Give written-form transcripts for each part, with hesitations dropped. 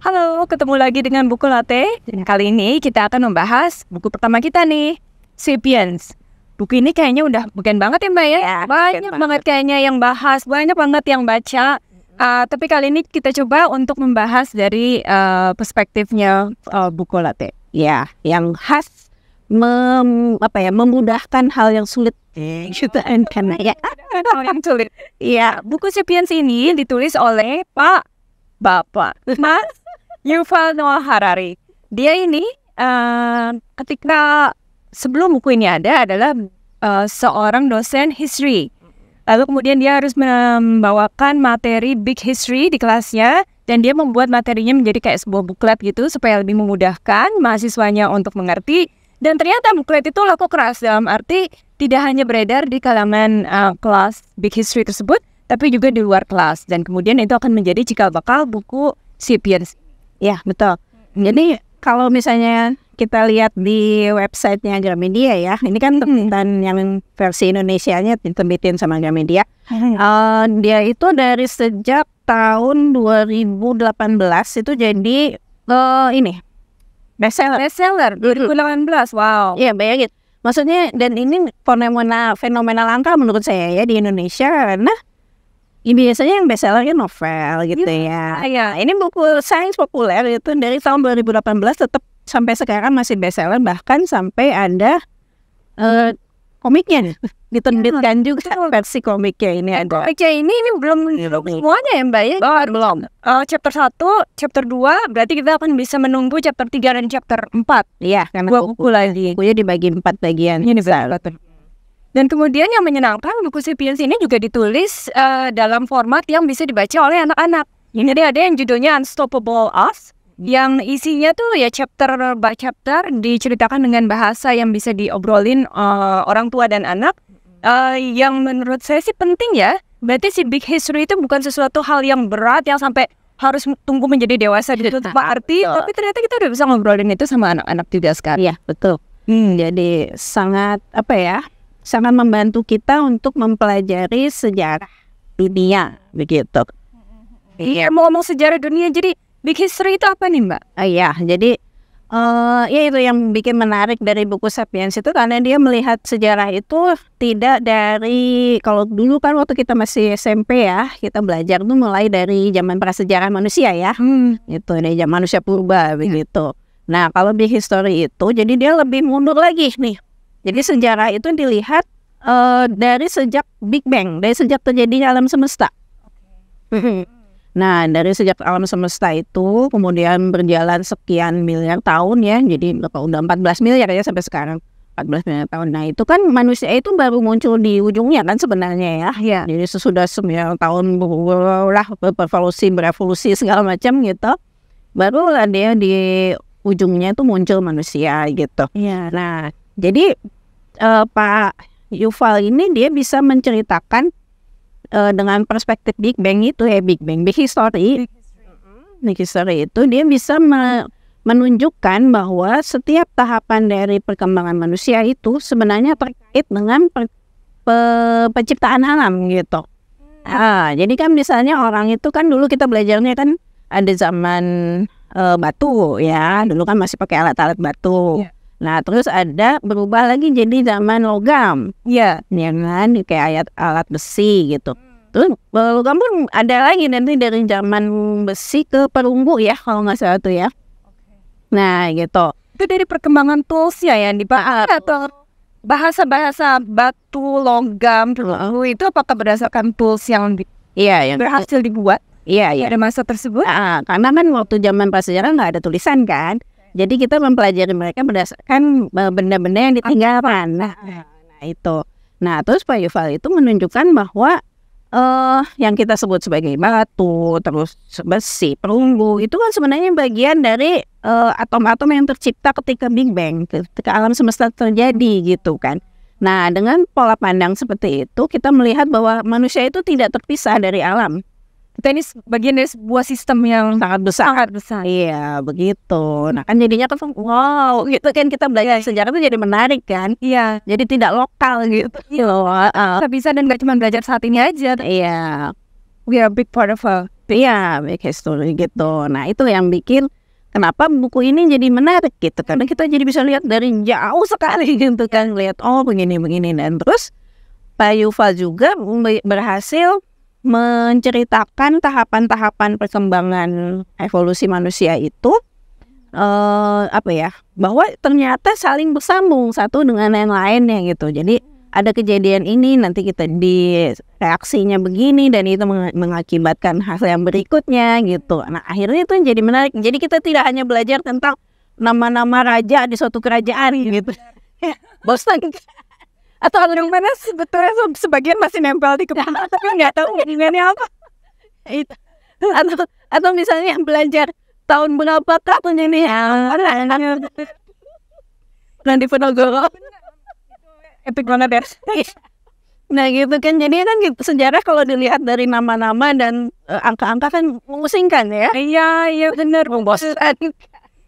Halo, ketemu lagi dengan Buku Latte. Dan kali ini kita akan membahas buku pertama kita nih, Sapiens. Buku ini kayaknya udah bukan banget ya Mbak ya? Banyak banget kayaknya yang bahas, banyak banget yang baca. Tapi kali ini kita coba untuk membahas dari perspektifnya Buku Latte. Ya, yang khas memudahkan hal yang sulit gitu karena ya hal yang sulit. Iya, buku Sapiens ini ditulis oleh Bapak Mas Yuval Noah Harari. Dia ini ketika sebelum buku ini adalah seorang dosen history. Lalu kemudian dia harus membawakan materi big history di kelasnya, dan dia membuat materinya menjadi kayak sebuah buklet gitu supaya lebih memudahkan mahasiswanya untuk mengerti. Dan ternyata buklet itu laku keras, dalam arti tidak hanya beredar di kalangan kelas big history tersebut, tapi juga di luar kelas. Dan kemudian itu akan menjadi cikal bakal buku Sapiens. Ya, betul. Jadi kalau misalnya kita lihat di websitenya Gramedia ya, ini kan terbitan yang versi Indonesianya diterbitin sama Gramedia. Dia itu dari sejak tahun 2018 itu jadi ini bestseller 2018. Wow. Iya, bayangin. Maksudnya, dan ini fenomena langka menurut saya ya di Indonesia, karena ini biasanya yang bestsellernya novel gitu ya. Iya. Ini buku sains populer itu dari tahun 2018 tetap sampai sekarang masih bestseller, bahkan sampai ada komiknya diterbitkan juga versi komiknya ini ada. Komiknya ini belum semuanya ya Mbak ya? Belum. Chapter 1, chapter 2, berarti kita akan bisa menunggu chapter 3 dan chapter 4. Iya, karena buku lagi. Bukunya dibagi 4 bagian. Ini betul. Dan kemudian yang menyenangkan, buku Sapiens ini juga ditulis dalam format yang bisa dibaca oleh anak-anak. Jadi ada yang judulnya Unstoppable Us, yang isinya tuh ya chapter by chapter diceritakan dengan bahasa yang bisa diobrolin orang tua dan anak. Yang menurut saya sih penting ya. Berarti si big history itu bukan sesuatu hal yang berat yang sampai harus tunggu menjadi dewasa gitu tanpa arti. Tapi ternyata kita udah bisa ngobrolin itu sama anak-anak juga sekarang. Iya, betul. Jadi sangat sangat membantu kita untuk mempelajari sejarah dunia begitu. Iya, mau ngomong sejarah dunia, jadi big history itu apa nih Mbak? Iya, jadi ya itu yang bikin menarik dari buku Sapiens itu, karena dia melihat sejarah itu tidak dari, kalau dulu kan waktu kita masih SMP ya, kita belajar tuh mulai dari zaman prasejarah manusia ya, itu dari zaman manusia purba begitu. Nah, kalau big history itu, jadi dia lebih mundur lagi nih. Jadi sejarah itu dilihat dari sejak Big Bang, dari sejak terjadinya alam semesta. Nah, dari sejak alam semesta itu kemudian berjalan sekian miliar tahun ya. Jadi udah 14 miliar ya sampai sekarang. 14 miliar tahun. Nah, itu kan manusia itu baru muncul di ujungnya kan sebenarnya ya. Jadi sesudah 9 tahun berevolusi segala macam gitu, barulah dia di ujungnya itu muncul manusia gitu. Nah, jadi Pak Yuval ini dia bisa menceritakan dengan perspektif Big Bang itu ya, Big History. Big History itu dia bisa menunjukkan bahwa setiap tahapan dari perkembangan manusia itu sebenarnya terkait dengan penciptaan alam gitu. Jadi kan misalnya orang itu kan dulu kita belajarnya kan ada zaman batu ya, dulu kan masih pakai alat-alat batu. Nah, terus ada berubah lagi jadi zaman logam. Ya kan, kayak alat besi gitu. Terus logam pun ada lagi nanti dari zaman besi ke perunggu ya, kalau nggak salah tuh ya. Nah, gitu. Itu dari perkembangan tools ya yang dibahas atau bahasa-bahasa batu, logam, perunggu itu apakah berdasarkan tools yang berhasil dibuat? Iya. Pada masa tersebut? Karena kan waktu zaman prasejarah nggak ada tulisan kan. Jadi kita mempelajari mereka berdasarkan benda-benda yang ditinggalkan. Nah itu. Nah, terus Pak Yuval itu menunjukkan bahwa yang kita sebut sebagai batu, terus besi, perunggu, itu kan sebenarnya bagian dari atom-atom yang tercipta ketika Big Bang, ketika alam semesta terjadi gitu kan. Nah, dengan pola pandang seperti itu, kita melihat bahwa manusia itu tidak terpisah dari alam. Kita ini bagian dari sebuah sistem yang sangat besar. Iya, begitu. Nah, kan jadinya kan wow, gitu kan, kita belajar sejarah itu jadi menarik kan. Iya. Jadi tidak lokal gitu. Kita bisa dan gak cuma belajar saat ini aja. Iya. We are a big part of Iya, back history gitu. Nah itu yang bikin kenapa buku ini jadi menarik gitu, karena kita jadi bisa lihat dari jauh sekali gitu kan, lihat oh begini dan terus Pak Yuval juga berhasil menceritakan tahapan-tahapan perkembangan evolusi manusia itu bahwa ternyata saling bersambung satu dengan yang lainnya gitu. Jadi ada kejadian ini, nanti kita di reaksinya begini dan itu mengakibatkan hal yang berikutnya gitu. Nah akhirnya itu jadi menarik. Jadi kita tidak hanya belajar tentang nama-nama raja di suatu kerajaan gitu. Bosan. Atau yang mana sebetulnya sebagian masih nempel di kepala tapi nggak tahu hubungannya apa. Atau misalnya belajar tahun berapa tahun ini Nanti Penogoro. Epic banget ya. Nah gitu kan, jadi kan sejarah kalau dilihat dari nama-nama dan angka-angka kan memusingkan ya. Iya benar,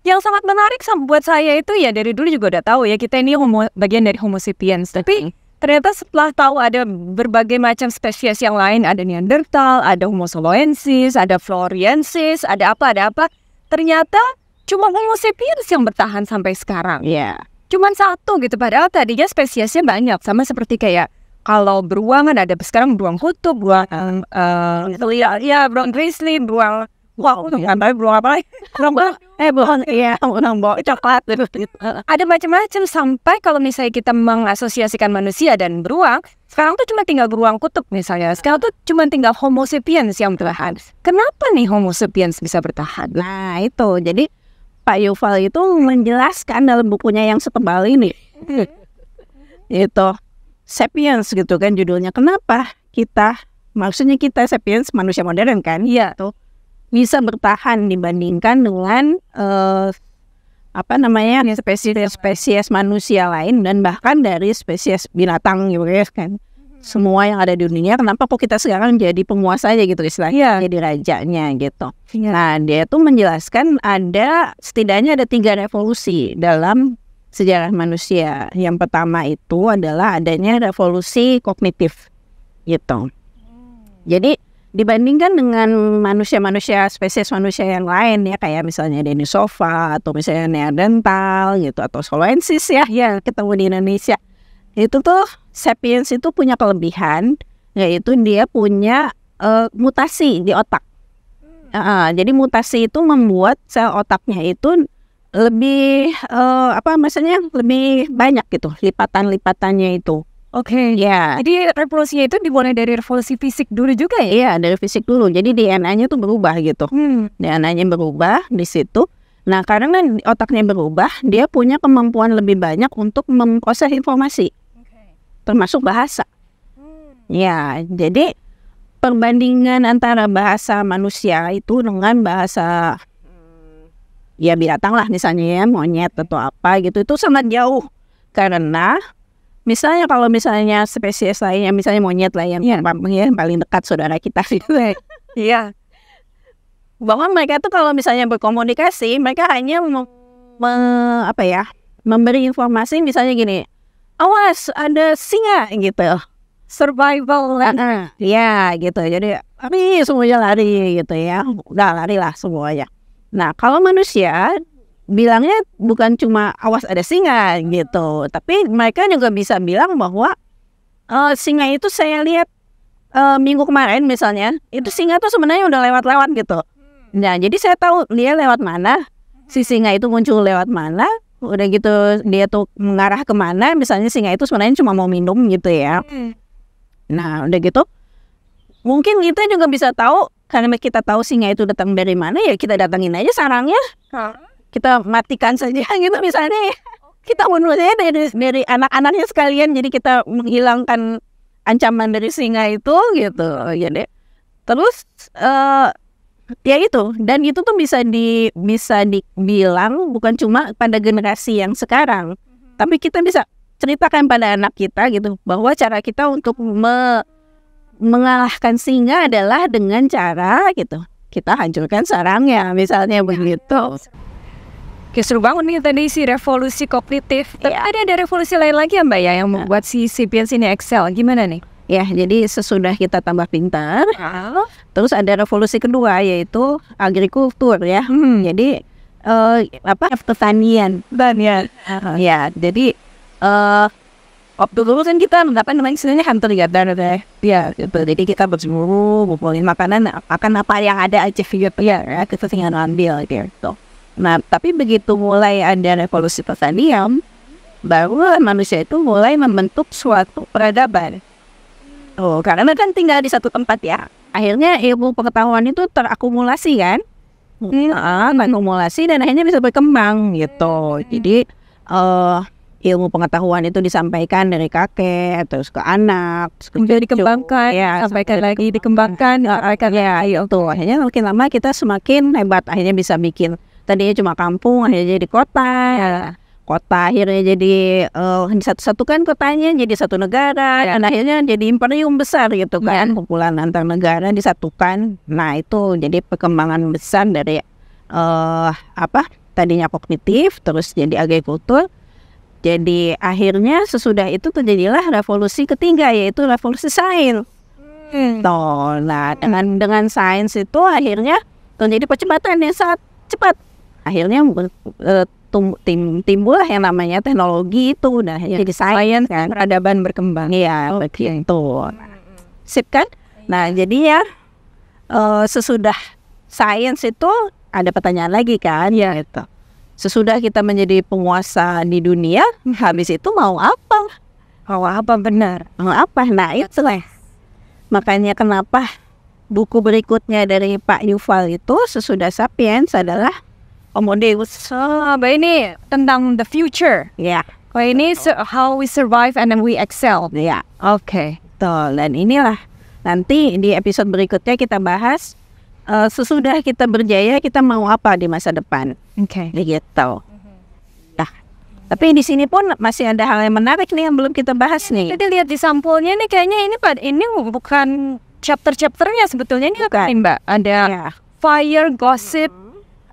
Yang sangat menarik buat saya itu ya dari dulu juga udah tahu ya kita ini bagian dari Homo sapiens. Tapi ternyata setelah tahu ada berbagai macam spesies yang lain, ada Neanderthal, ada Homo soloensis, ada Floriensis, ada apa. Ternyata cuma Homo sapiens yang bertahan sampai sekarang. Iya. Cuman satu gitu, padahal tadinya spesiesnya banyak. Sama seperti kayak kalau beruang kan ada sekarang beruang kutub, beruang grizzly, beruang coklat. Ada macam-macam sampai kalau misalnya kita mengasosiasikan manusia dan beruang, sekarang tuh cuma tinggal beruang kutub misalnya. Sekarang tuh cuma tinggal Homo sapiens yang bertahan. Kenapa nih Homo sapiens bisa bertahan? Nah itu, jadi Pak Yuval itu menjelaskan dalam bukunya yang setebal ini, itu Sapiens gitu kan judulnya. Kenapa maksudnya kita Sapiens manusia modern kan? Iya. Tuh bisa bertahan dibandingkan dengan spesies manusia lain dan bahkan dari spesies binatang gitu kan. Semua yang ada di dunia, kenapa kok kita sekarang jadi penguasanya gitu istilahnya, jadi rajanya gitu. Nah dia tuh menjelaskan setidaknya ada 3 revolusi dalam sejarah manusia. Yang pertama itu adalah adanya revolusi kognitif gitu. Jadi dibandingkan dengan spesies manusia yang lain ya, kayak misalnya Denisova atau misalnya Neanderthal gitu atau Soloensis ya yang ketemu di Indonesia, itu tuh Sapiens itu punya kelebihan, yaitu dia punya mutasi di otak. Jadi mutasi itu membuat sel otaknya itu lebih lebih banyak gitu lipatan-lipatannya itu. Oke. Ya. Jadi revolusinya itu dimulai dari revolusi fisik dulu juga ya? Iya, dari fisik dulu. Jadi DNA-nya tuh berubah gitu. DNA-nya berubah di situ. Nah, karena otaknya berubah, dia punya kemampuan lebih banyak untuk memproses informasi. Termasuk bahasa. Ya, jadi perbandingan antara bahasa manusia itu dengan bahasa ya binatang lah misalnya ya, monyet atau apa gitu, itu sangat jauh. Karena misalnya kalau misalnya spesies lainnya, misalnya monyet lah yang paling dekat saudara kita gitu. Iya. Bahwa mereka tuh kalau misalnya berkomunikasi, mereka hanya memberi informasi misalnya gini, awas ada singa gitu, survival ya gitu. Jadi semuanya lari gitu ya, udah lari lah semuanya. Nah kalau manusia bilangnya bukan cuma awas ada singa gitu, tapi mereka juga bisa bilang bahwa singa itu saya lihat minggu kemarin misalnya, itu singa tuh sebenarnya udah lewat-lewat gitu. Nah jadi saya tahu dia lewat mana, si singa itu muncul lewat mana. Udah gitu dia tuh mengarah kemana, misalnya singa itu sebenarnya cuma mau minum gitu ya. Nah udah gitu mungkin kita juga bisa tahu, karena kita tahu singa itu datang dari mana, ya kita datangin aja sarangnya, kita matikan saja gitu misalnya. Kita bunuhnya dari anak-anaknya sekalian, jadi kita menghilangkan ancaman dari singa itu gitu. Jadi terus ya itu, dan itu tuh bisa dibilang bukan cuma pada generasi yang sekarang, tapi kita bisa ceritakan pada anak kita gitu, bahwa cara kita untuk mengalahkan singa adalah dengan cara gitu, kita hancurkan sarangnya misalnya begitu. Seru banget nih tadi si revolusi kognitif. Tapi ada revolusi lain lagi ya Mbak ya yang membuat si Sapiens ini excel, gimana nih? Ya, jadi sesudah kita tambah pintar, terus ada revolusi kedua yaitu agrikultur ya. Jadi pertanian. Ya, jadi dulu kan kita namanya istilahnya hunter gatherer ya, gitu. Jadi kita berburu, ngumpulin makanan, makan apa yang ada aja gitu ya, kita tinggal ambil gitu. Nah, tapi begitu mulai ada revolusi pertanian, baru manusia itu mulai membentuk suatu peradaban. Karena kan tinggal di satu tempat ya. Akhirnya ilmu pengetahuan itu terakumulasi kan. Akumulasi dan akhirnya bisa berkembang gitu. Jadi ilmu pengetahuan itu disampaikan dari kakek terus ke anak, kemudian dikembangkan, sampaikan lagi, dikembangkan, itu akhirnya makin lama kita semakin hebat. Akhirnya bisa bikin, tadinya cuma kampung akhirnya jadi kota. Kota akhirnya jadi disatu-satukan kotanya jadi satu negara, dan akhirnya jadi imperium besar gitu kan, kumpulan antar negara disatukan. Nah, itu jadi perkembangan besar dari tadinya kognitif terus jadi agrikultur. Jadi akhirnya sesudah itu terjadilah revolusi ketiga yaitu revolusi sains. Nah, dengan sains itu akhirnya terjadi percepatan yang sangat cepat. Akhirnya timbullah yang namanya teknologi itu, nah jadi sains kan, peradaban berkembang. Iya, begitu. Sip kan? Nah, jadi ya sesudah sains itu ada pertanyaan lagi kan, gitu. Sesudah kita menjadi penguasa di dunia, habis itu mau apa? Mau apa benar? Mau apa? Nah, itulah. Makanya kenapa buku berikutnya dari Pak Yuval itu sesudah Sapiens adalah Homo Deus. Ini tentang the future. Ya. Ini how we survive and then we excel. Ya. Oke. Dan inilah nanti di episode berikutnya kita bahas sesudah kita berjaya kita mau apa di masa depan. Oke. Gitu. Nah, tapi di sini pun masih ada hal yang menarik nih yang belum kita bahas nih. Kita lihat di sampulnya nih kayaknya ini bukan chapter-chapternya sebetulnya, ini apa nih, Mbak? Ada fire, gossip,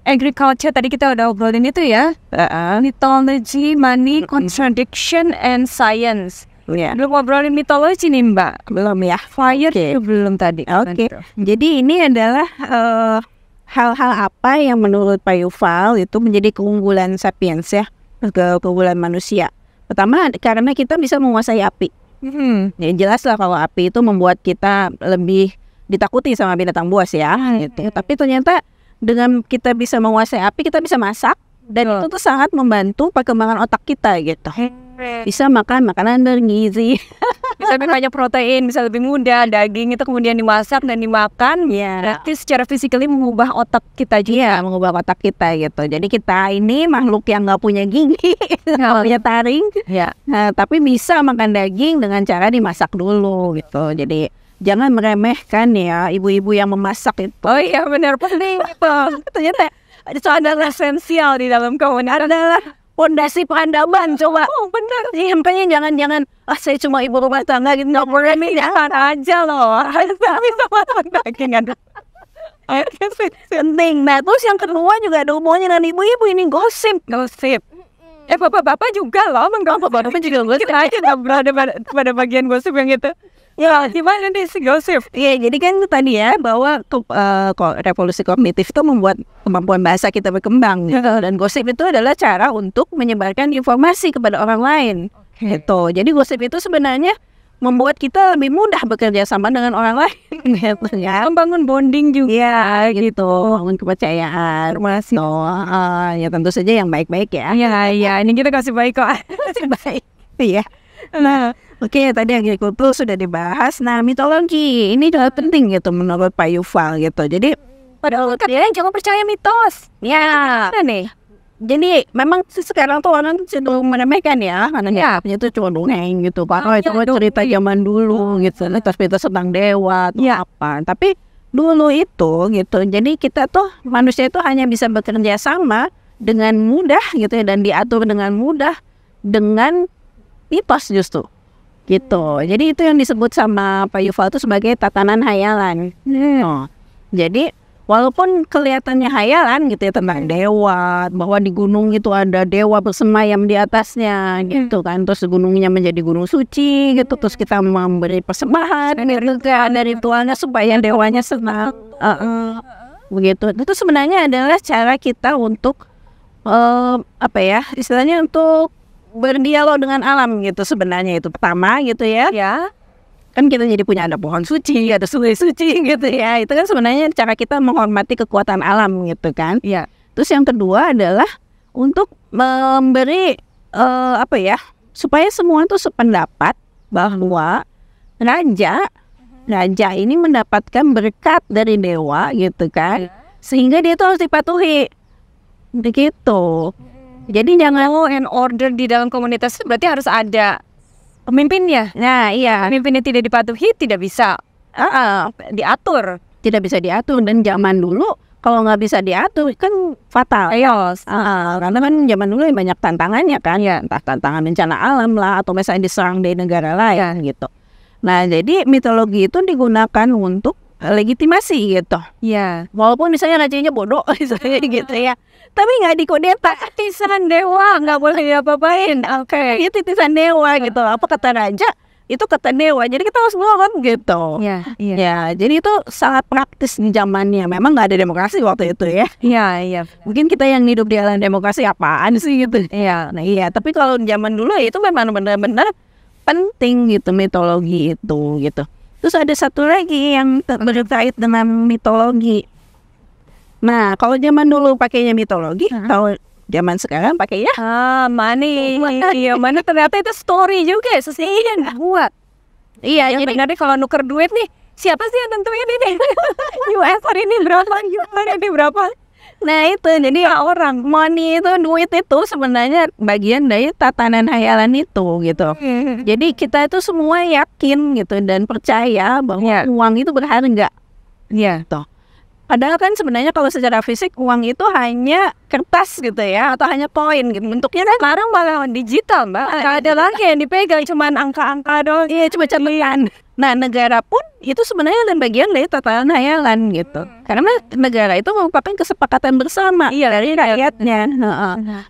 agriculture, tadi kita udah obrolin itu ya. Mythology, money, contradiction, and science. Belum obrolin mythology nih, Mbak. Belum ya. Fire itu belum tadi. Oke. Jadi ini adalah hal-hal apa yang menurut Pak Yuval itu menjadi keunggulan sapiens ya, keunggulan manusia. Pertama, karena kita bisa menguasai api. Ya, jelas lah kalau api itu membuat kita lebih ditakuti sama binatang buas ya. Gitu. Tapi ternyata dengan kita bisa menguasai api, kita bisa masak, dan itu tuh sangat membantu perkembangan otak kita gitu. Bisa makan makanan bergizi, bisa lebih banyak protein, bisa lebih mudah. Daging itu kemudian dimasak dan dimakan, berarti secara fisikali mengubah otak kita juga. Mengubah otak kita gitu. Jadi kita ini makhluk yang nggak punya gigi, nggak punya taring, tapi bisa makan daging dengan cara dimasak dulu gitu. Jadi jangan meremehkan ya ibu-ibu yang memasak itu. Oh iya, benar, penting itu. Ternyata itu adalah esensial di dalam komunitas, adalah fondasi peradaban. Coba. Oh benar. Makanya jangan saya cuma ibu rumah tangga gitu, nggak jangan aja loh. Tapi sama daging ada. Penting. Nah, terus yang kedua juga ada hubungannya dengan ibu-ibu, ini gosip. Bapak-bapak juga loh, bapak-bapak juga gosip aja, nggak berada pada bagian gosip yang itu. Ya, gimana nih si gosip? Ya, jadi kan tadi ya bahwa revolusi kognitif itu membuat kemampuan bahasa kita berkembang. Dan gosip itu adalah cara untuk menyebarkan informasi kepada orang lain. Gitu. Jadi gosip itu sebenarnya membuat kita lebih mudah bekerja sama dengan orang lain. Gitu ya. Membangun bonding juga. Ya, gitu. Membangun kepercayaan. Informasi. Ya tentu saja yang baik-baik ya. Iya. Ini kita kasih baik kok. Kasih baik. Iya. Nah, oke, tadi agrikultur sudah dibahas. Nah, mitologi ini juga penting gitu menurut Pak Yuval gitu. Jadi padahal kalian jangan percaya mitos. Ya, nih. Jadi memang sekarang tuh orang cenderung meremehkan ya, karena itu cuma dongeng gitu. Karena itu cerita zaman dulu gitu, mitos-mitos tentang dewa atau apa. Tapi dulu itu gitu. Jadi kita tuh manusia itu hanya bisa bekerja sama dengan mudah gitu ya, dan diatur dengan mudah dengan mitos justru. Gitu. Jadi itu yang disebut sama Pak Yuval itu sebagai tatanan hayalan. Jadi walaupun kelihatannya hayalan gitu ya tentang dewa, bahwa di gunung itu ada dewa bersemayam di atasnya gitu kan, terus gunungnya menjadi gunung suci gitu, terus kita memberi persembahan gitu kan, ada ritualnya supaya dewanya senang. Begitu. Itu sebenarnya adalah cara kita untuk apa ya, istilahnya untuk berdialog dengan alam gitu sebenarnya. Itu pertama gitu ya. Kan kita jadi punya ada pohon suci, ada sungai suci gitu ya. Itu kan sebenarnya cara kita menghormati kekuatan alam gitu kan. Terus yang kedua adalah untuk memberi apa ya, supaya semua tuh sependapat bahwa raja ini mendapatkan berkat dari dewa gitu kan, sehingga dia tuh harus dipatuhi begitu. Jadi jangan and order di dalam komunitas itu berarti harus ada pemimpinnya. Nah iya, pemimpinnya tidak dipatuhi tidak bisa diatur. Tidak bisa diatur. Dan zaman dulu kalau nggak bisa diatur kan fatal. Karena kan zaman dulu banyak tantangannya kan, entah tantangan bencana alam lah, atau misalnya diserang dari negara lain gitu. Nah jadi mitologi itu digunakan untuk legitimasi gitu. Walaupun misalnya rajanya bodoh misalnya gitu ya, tapi nggak dikudeta. Titisan dewa, nggak boleh diapa-apain. Itu titisan dewa gitu. Apa kata raja, itu kata dewa. Jadi kita harus nurut gitu. Jadi itu sangat praktis di zamannya. Memang nggak ada demokrasi waktu itu ya. Mungkin kita yang hidup di alam demokrasi apaan sih gitu. Nah tapi kalau zaman dulu itu memang benar-benar penting gitu mitologi itu gitu. Terus ada satu lagi yang berkait dengan mitologi. Nah, kalau zaman dulu pakainya mitologi, kalau zaman sekarang pakainya money. Mana ternyata itu story juga, sesuatu buat. Jadi nanti kalau nuker duit nih, siapa sih yang tentuin ini? US ini berapa? Ini berapa? Nah itu, jadi orang money itu, duit itu sebenarnya bagian dari tatanan hayalan itu gitu. Jadi kita itu semua yakin gitu dan percaya bahwa uang itu berharga. Tuh. Padahal kan sebenarnya kalau secara fisik uang itu hanya kertas gitu ya, atau hanya koin gitu. Bentuknya kan sekarang malah digital, Mbak. Nggak ada lagi yang dipegang, cuman angka-angka doang. Cuma catatan. Nah negara pun itu sebenarnya dan bagian dari tatanan hayalan gitu. Karena negara itu merupakan kesepakatan bersama dari rakyatnya.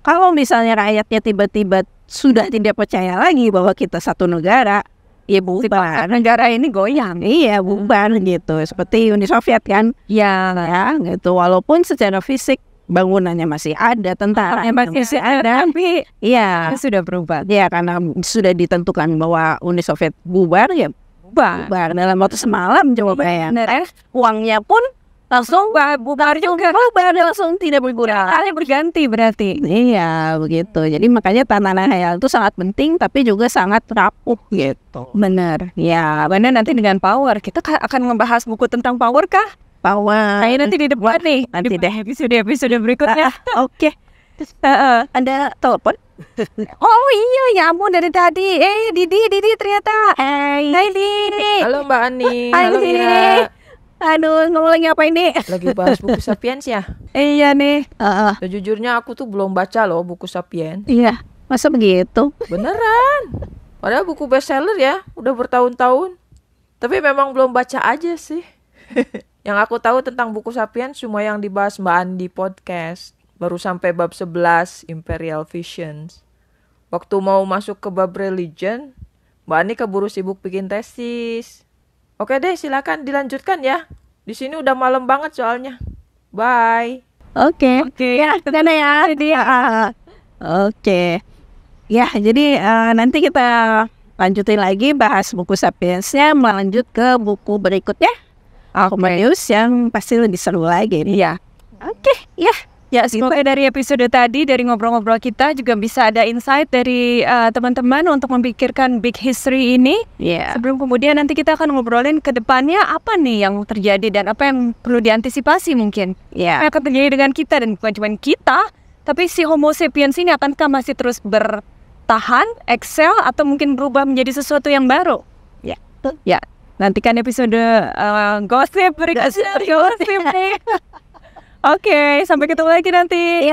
Kalau misalnya rakyatnya tiba-tiba sudah tidak percaya lagi bahwa kita satu negara, ya bubar. Negara ini goyang. Bubar gitu. Seperti Uni Soviet kan. Gitu. Walaupun secara fisik bangunannya masih ada, tentara masih ada, tapi sudah berubah. Karena sudah ditentukan bahwa Uni Soviet bubar, bubar dalam waktu semalam. Coba bayangin. Uangnya pun langsung bubar juga. Bubar langsung tidak berguna. Kali berganti berarti. Begitu. Jadi makanya tatanan hayal itu sangat penting, tapi juga sangat rapuh gitu. Benar. Benar. Nanti dengan power, kita akan membahas buku tentang power kah? Power. Nanti di depan nih. Nanti deh episode berikutnya. Oke. Ada telepon? Oh iya, ya ampun dari tadi. Didi ternyata. Hai Didi. Halo Mbak Ani. Halo Didi. Aduh, ngomong lagi apa ini? Lagi bahas buku Sapiens ya? Iya nih. Sejujurnya aku tuh belum baca loh buku Sapiens. Masa begitu? Beneran. Padahal buku bestseller ya, udah bertahun-tahun. Tapi memang belum baca aja sih. Yang aku tahu tentang buku Sapiens cuma yang dibahas Mbak Andi podcast. Baru sampai bab 11, Imperial Visions. Waktu mau masuk ke bab religion, Mbak Ani keburu sibuk bikin tesis. Oke deh, silakan dilanjutkan ya. Di sini udah malam banget soalnya. Bye. Oke. Dadah ya. Oke. Jadi nanti kita lanjutin lagi bahas buku Sapiensnya, melanjut ke buku berikutnya. Comenius yang pasti lebih seru lagi. Semoga dari episode tadi, dari ngobrol-ngobrol kita juga bisa ada insight dari teman-teman untuk memikirkan big history ini. Sebelum kemudian nanti kita akan ngobrolin ke depannya apa nih yang terjadi dan apa yang perlu diantisipasi mungkin. Apa yang akan terjadi dengan kita, dan bukan cuma kita, tapi si Homo sapiens ini akankah masih terus bertahan, excel, atau mungkin berubah menjadi sesuatu yang baru? Nantikan episode gosip berikutnya. Oke, sampai ketemu lagi nanti.